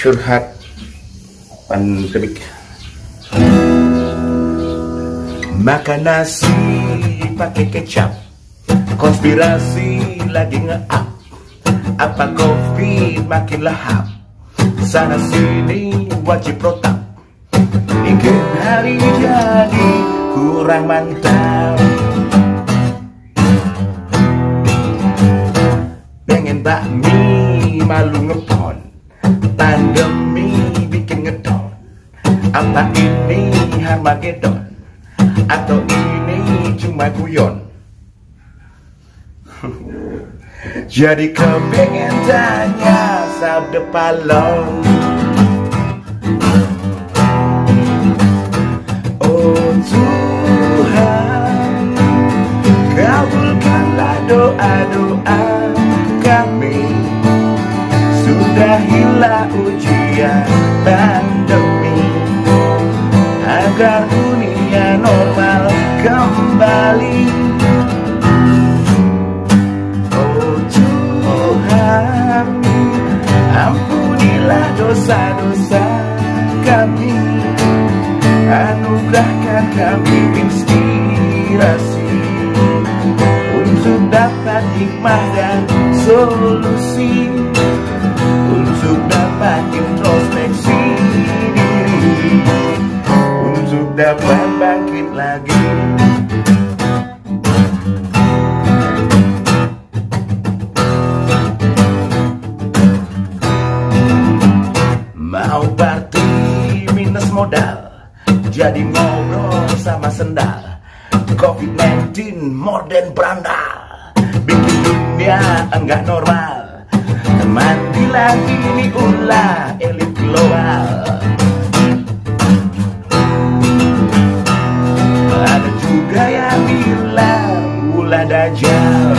curhat pandemik. Makan nasi pakai kecap, konspirasi lagi nge-up. Apa covid makin lahap, sana sini wajib protap. Ingin hari jadi kurang mantap, pengen bakmi malu ngepon, pandemi bikin ngedon. Apa ini Harmagedon atau ini cuma guyon? Jadi kepengen tanya sabda palong, oh Tuhan, kabulkanlah doa-doa kami. Sudahilah ujian pandemi, agar dunia normal kembali. Oh Tuhan, ampunilah dosa-dosa kami, anugerahkan kami inspirasi untuk dapat hikmah dan solusi, untuk dapat introspeksi diri, untuk dapat bangkit lagi. Mau party minus modal, jadi ngobrol sama sendal. COVID-19 modern berandal, bikin dunia enggak normal. Mati lagi ini ulah elit global. Ada juga yang bilang ulah dajjal,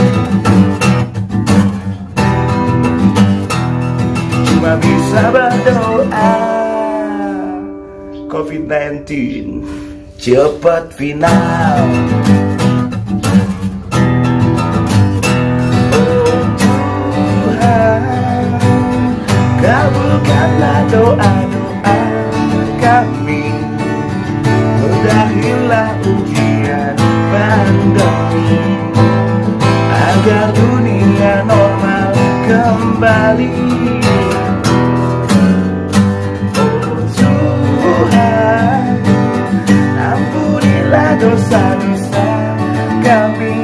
cuma bisa berdoa COVID-19 cepat final. Oh Tuhan, kabulkanlah doa-doa kami. Udahilah ujian pandemi, agar dunia normal kembali. Dosa-dosa kami,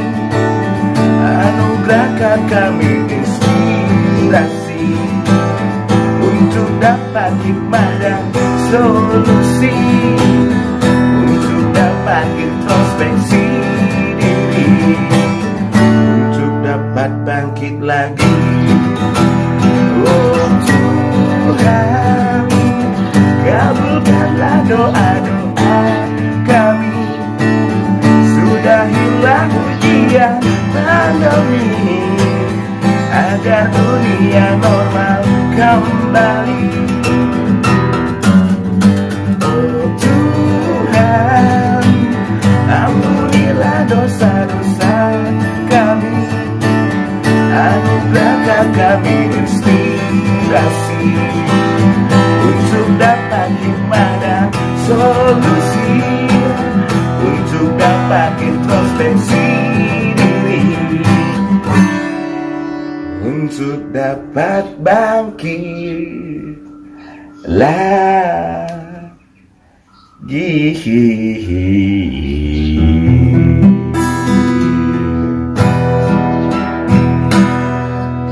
anugerahkan kami inspirasi untuk dapat hikmah dan solusi, untuk dapat introspeksi diri, untuk dapat bangkit lagi. Oh Tuhan, kabulkanlah doa-doa kami. Sudahilah ujian pandemi, agar dunia normal kembali. Oh Tuhan, ampunilah dosa-dosa kami, anugerahkan kami inspirasi untuk dapat hikmah dan solusi, untuk dapat introspeksi diri, untuk dapat bangkit lagi.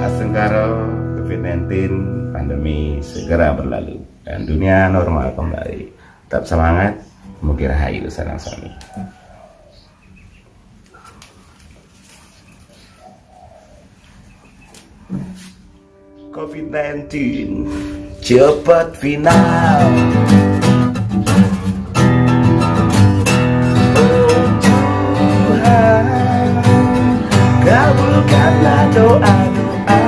Asengkaro COVID-19 pandemi segera berlalu dan dunia normal kembali. Tetap semangat, mugi rahayu sareng sami. COVID-19 cepat final. Oh Tuhan, kabulkanlah doa-doa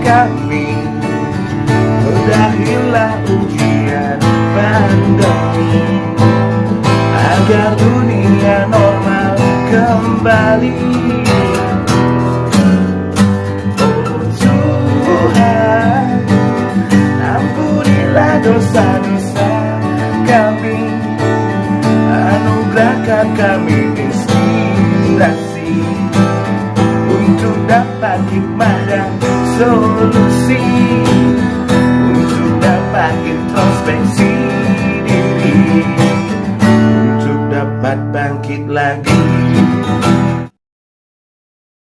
kami. Udahilah ujian pandemi, agar dunia normal kembali. Oh Tuhan, ampuni dosa kami, anugerahkan kami inspirasi untuk dapat hikmah dan solusi, untuk dapat introspeksi diri, untuk dapat bangkit lagi.